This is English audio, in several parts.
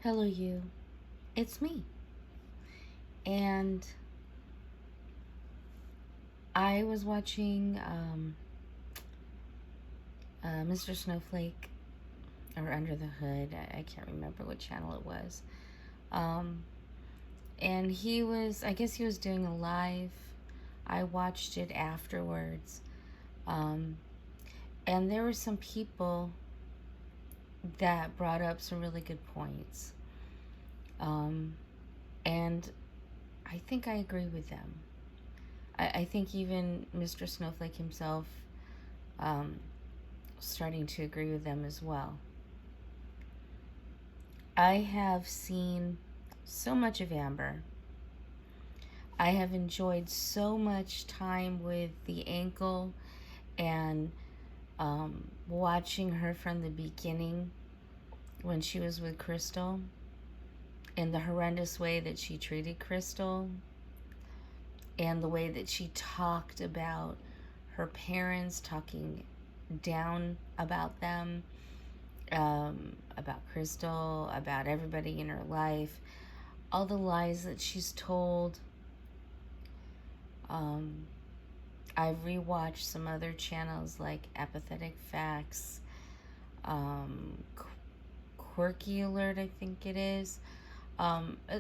Hello, you. It's me. And I was watching Mr. Snowflake or Under the Hood. I can't remember what channel it was. Um, and I guess he was doing a live. I watched it afterwards. Um, and there were some people that brought up some really good points. And I think I agree with them. I think even Mr. Snowflake himself um, starting to agree with them as well. I have seen so much of Amber. I have enjoyed so much time with the ankle and watching her from the beginning when she was with Crystal and the horrendous way that she treated Crystal and the way that she talked about her parents, talking down about them, about Crystal, about everybody in her life, all the lies that she's told. I've rewatched some other channels like Apathetic Facts, Quirky Alert, I think it is.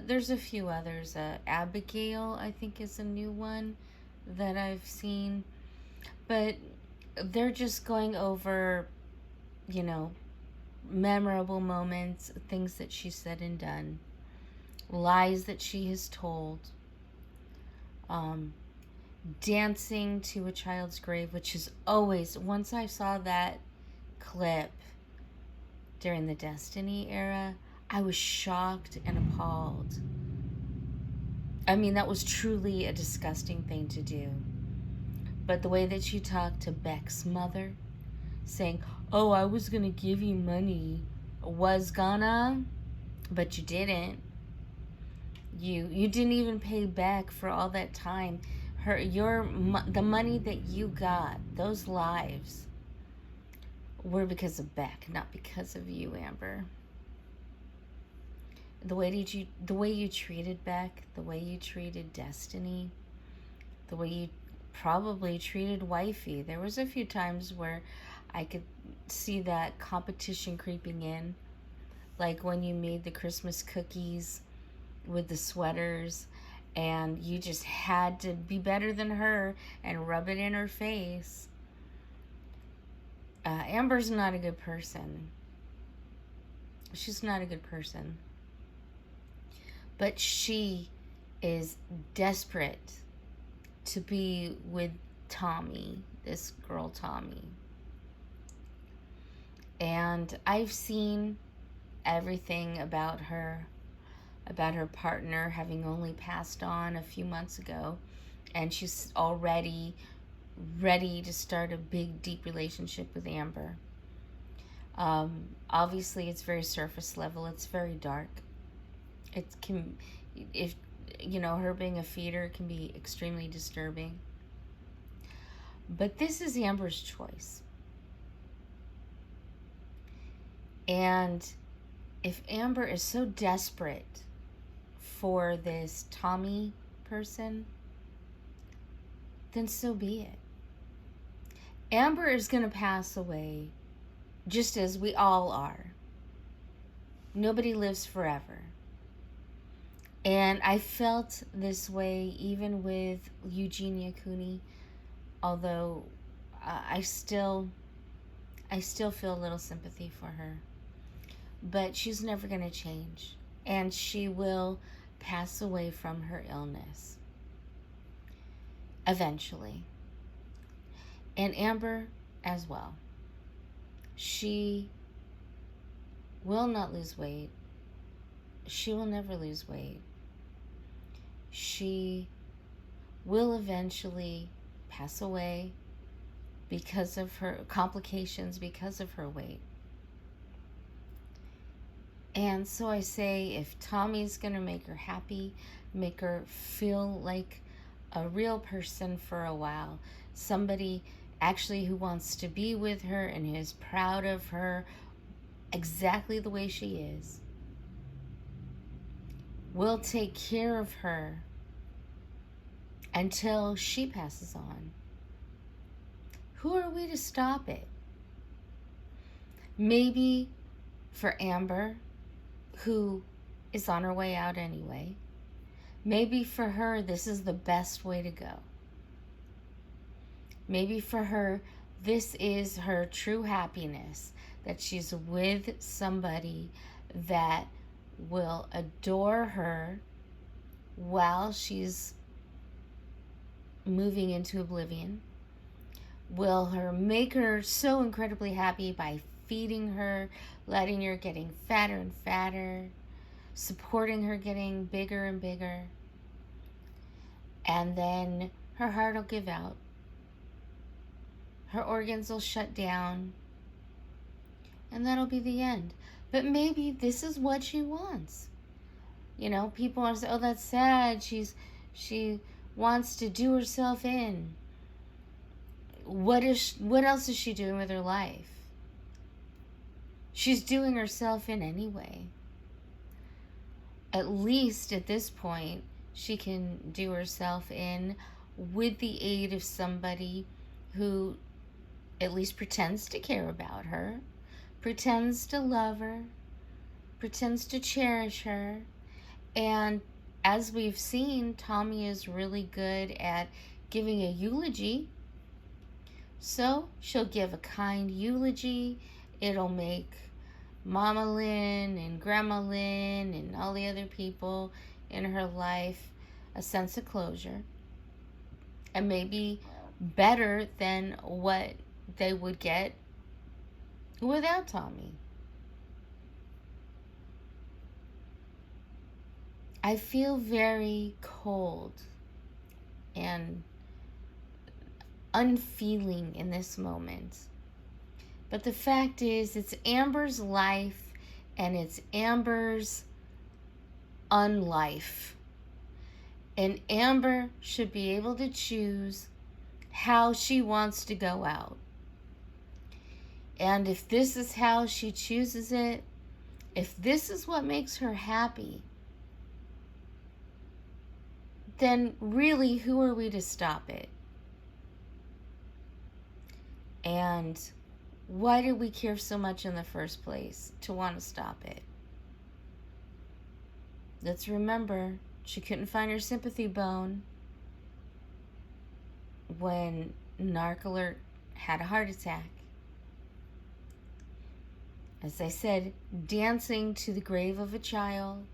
There's a few others. Abigail, I think, is a new one that I've seen. But they're just going over, you know, memorable moments, things that she said and done, lies that she has told, dancing to a child's grave, which is always, once I saw that clip during the Destiny era, I was shocked and appalled. I mean, that was truly a disgusting thing to do. But the way that she talked to Beck's mother, saying, "Oh, I was gonna give you money," was gonna, but you didn't. You didn't even pay Beck for all that time. The money that you got, those lives, were because of Beck, not because of you, Amber. The way you treated Beck, the way you treated Destiny, the way you probably treated Wifey. There was a few times where I could see that competition creeping in, like when you made the Christmas cookies with the sweaters and you just had to be better than her and rub it in her face. Amber's not a good person. She's not a good person. But she is desperate to be with Tommy, this girl Tommy. And I've seen everything about her partner having only passed on a few months ago, and she's already ready to start a big, deep relationship with Amber. Obviously, it's very surface level. It's very dark. If her being a feeder can be extremely disturbing. But this is Amber's choice. And if Amber is so desperate for this Tommy person, then so be it. Amber is going to pass away just as we all are. Nobody lives forever. And I felt this way even with Eugenia Cooney, although I still feel a little sympathy for her. But she's never going to change. And she will pass away from her illness. Eventually. And Amber as well. She will not lose weight. She will never lose weight. She will eventually pass away because of her complications, because of her weight. And so I say, if Tommy's going to make her happy, make her feel like a real person for a while, somebody actually who wants to be with her and is proud of her exactly the way she is, will take care of her until she passes on. Who are we to stop it? Maybe for Amber, who is on her way out anyway, maybe for her this is the best way to go. Maybe for her this is her true happiness, that she's with somebody that will adore her while she's moving into oblivion, will make her so incredibly happy by feeding her, letting her getting fatter and fatter, supporting her getting bigger and bigger, and then her heart will give out, her organs will shut down, and that'll be the end. But maybe this is what she wants. You know, people want to say, oh, that's sad, she wants to do herself in. What else is she doing with her life? She's doing herself in anyway. At least at this point, she can do herself in with the aid of somebody who at least pretends to care about her, pretends to love her, pretends to cherish her. And as we've seen, Tommy is really good at giving a eulogy. So she'll give a kind eulogy. It'll make Mama Lynn and Grandma Lynn and all the other people in her life a sense of closure. And maybe better than what they would get without Tommy. I feel very cold and unfeeling in this moment. But the fact is, it's Amber's life and it's Amber's unlife. And Amber should be able to choose how she wants to go out. And if this is how she chooses it, if this is what makes her happy, then really, who are we to stop it? And why did we care so much in the first place to want to stop it? Let's remember, she couldn't find her sympathy bone when Narc had a heart attack. As I said, dancing to the grave of a child,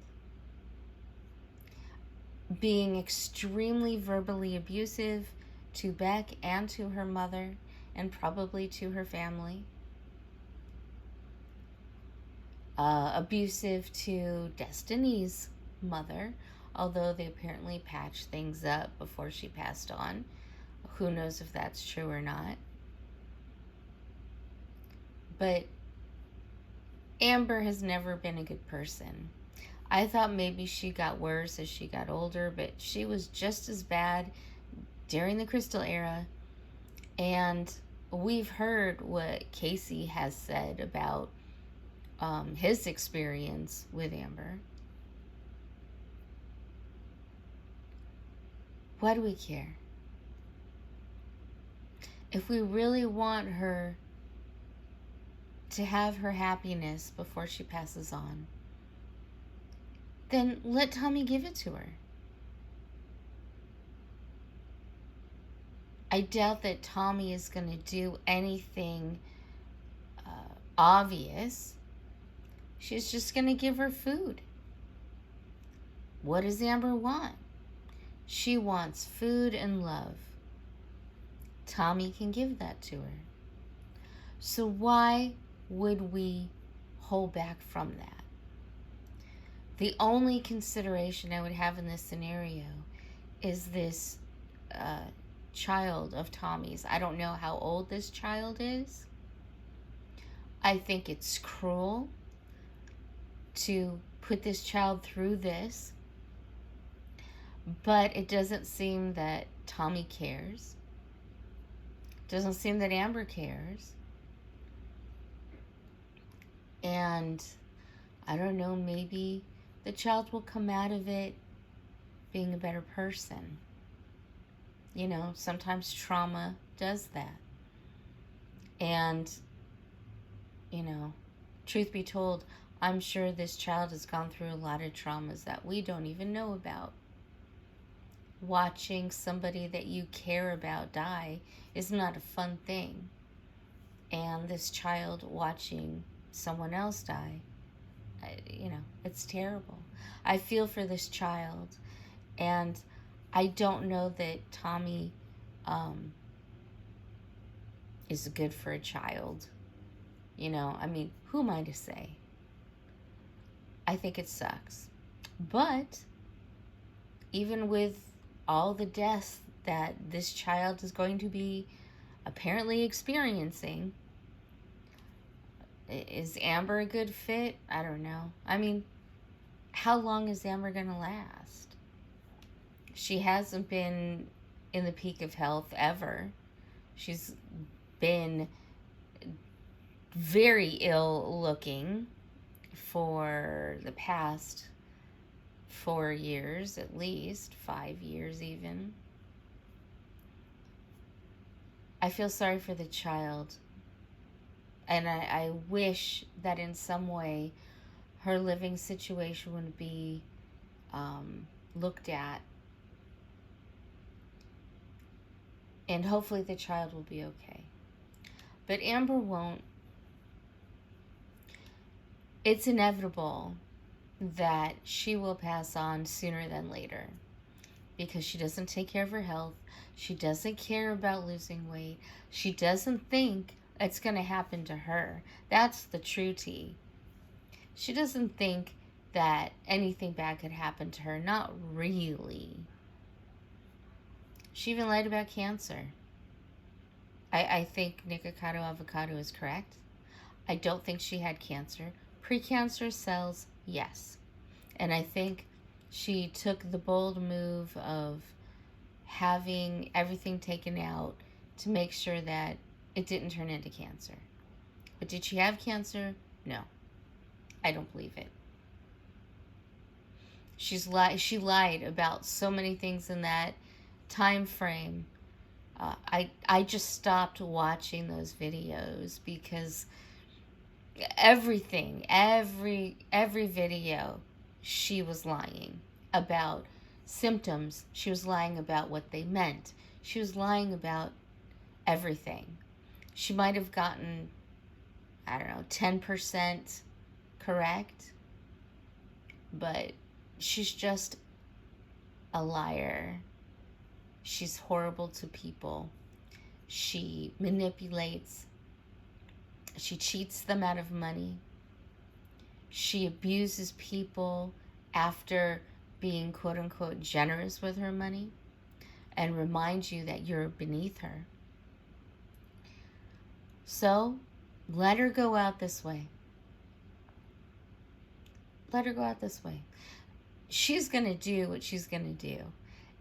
being extremely verbally abusive to Beck and to her mother, and probably to her family. Abusive to Destiny's mother, although they apparently patched things up before she passed on. Who knows if that's true or not. But Amber has never been a good person. I thought maybe she got worse as she got older, but she was just as bad during the Crystal era. And we've heard what Casey has said about his experience with Amber. Why do we care? If we really want her to have her happiness before she passes on, then let Tommy give it to her. I doubt that Tommy is going to do anything obvious. She's just going to give her food. What does Amber want? She wants food and love. Tommy can give that to her. So why would we hold back from that? The only consideration I would have in this scenario is this child of Tommy's. I don't know how old this child is. I think it's cruel to put this child through this, but it doesn't seem that Tommy cares. Doesn't seem that Amber cares. And I don't know, maybe the child will come out of it being a better person. You know, sometimes trauma does that. And, you know, truth be told, I'm sure this child has gone through a lot of traumas that we don't even know about. Watching somebody that you care about die is not a fun thing. And this child watching someone else die, you know, it's terrible. I feel for this child. And I don't know that Tommy is good for a child. You know, I mean, who am I to say? I think it sucks. But even with all the deaths that this child is going to be apparently experiencing, is Amber a good fit? I don't know. I mean, how long is Amber going to last? She hasn't been in the peak of health ever. She's been very ill looking for the past 4 years, at least 5 years even. I feel sorry for the child, and I wish that in some way her living situation would be looked at, and hopefully the child will be okay. But Amber won't. It's inevitable that she will pass on sooner than later because she doesn't take care of her health. She doesn't care about losing weight. She doesn't think it's going to happen to her. That's the true tea. She doesn't think that anything bad could happen to her. Not really. She even lied about cancer. I think Nikocado Avocado is correct. I don't think she had cancer. Precancerous cells, yes. And I think she took the bold move of having everything taken out to make sure that it didn't turn into cancer. But did she have cancer? No. I don't believe it. She lied about so many things in that time frame. I just stopped watching those videos because everything, every video, she was lying about symptoms. She was lying about what they meant. She was lying about everything. She might have gotten, I don't know, 10% correct, but she's just a liar. She's horrible to people. She manipulates. She cheats them out of money. She abuses people after being quote unquote generous with her money and reminds you that you're beneath her. So let her go out this way. Let her go out this way. She's going to do what she's going to do.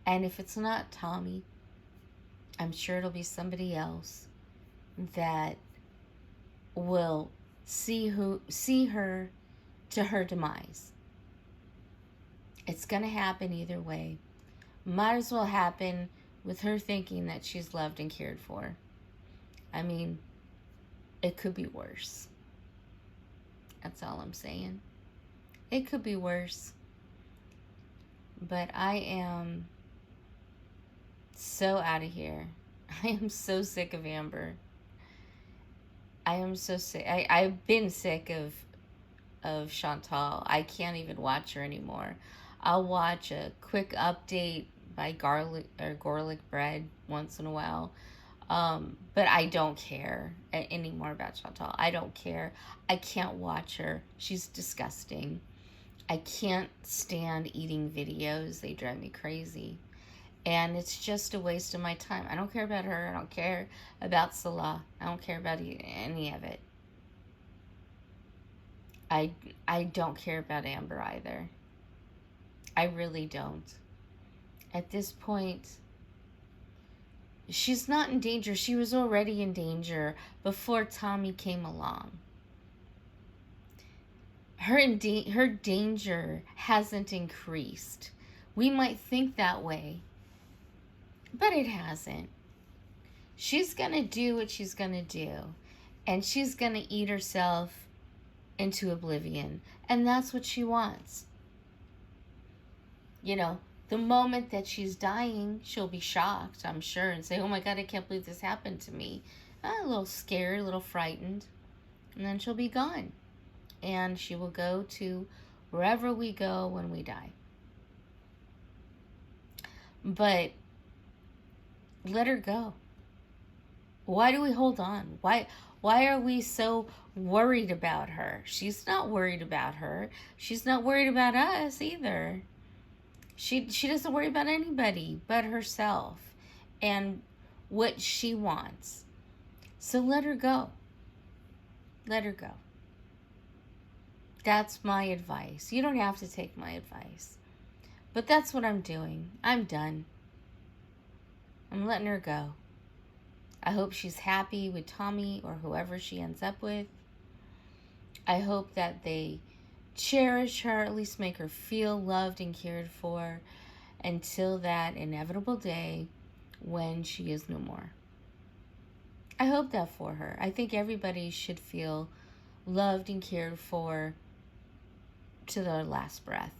And if it's not Tommy, I'm sure it'll be somebody else that will see her to her demise. It's going to happen either way. Might as well happen with her thinking that she's loved and cared for. I mean, it could be worse. That's all I'm saying. It could be worse. But I am so out of here. I am so sick of Amber. I am so sick. I've been sick of Chantal. I can't even watch her anymore. I'll watch a quick update by Garlic Bread once in a while. But I don't care anymore about Chantal. I don't care. I can't watch her. She's disgusting. I can't stand eating videos. They drive me crazy. And it's just a waste of my time. I don't care about her. I don't care about Salah. I don't care about any of it. I don't care about Amber either. I really don't. At this point, she's not in danger. She was already in danger before Tommy came along. her danger hasn't increased. We might think that way, but it hasn't. She's going to do what she's going to do, and she's going to eat herself into oblivion, and that's what she wants. You know, the moment that she's dying, she'll be shocked, I'm sure, and say, oh my God, I can't believe this happened to me. A little scared, a little frightened, and then she'll be gone. And she will go to wherever we go when we die. But let her go. Why do we hold on? Why are we so worried about her? She's not worried about her. She's not worried about us either. She doesn't worry about anybody but herself and what she wants. So let her go. Let her go. That's my advice. You don't have to take my advice. But that's what I'm doing. I'm done. I'm letting her go. I hope she's happy with Tommy or whoever she ends up with. I hope that they cherish her, at least make her feel loved and cared for until that inevitable day when she is no more. I hope that for her. I think everybody should feel loved and cared for to their last breath.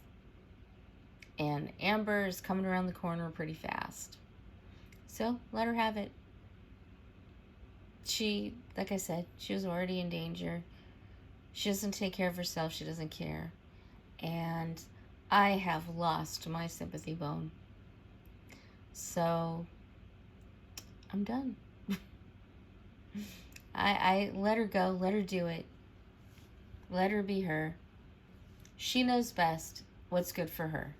And Amber is coming around the corner pretty fast. So let her have it. She, like I said, she was already in danger. She doesn't take care of herself. She doesn't care. And I have lost my sympathy bone. So I'm done. I let her go. Let her do it. Let her be her. She knows best what's good for her.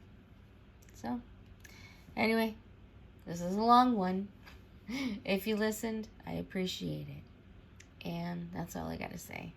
So, anyway, this is a long one. If you listened, I appreciate it. And that's all I got to say.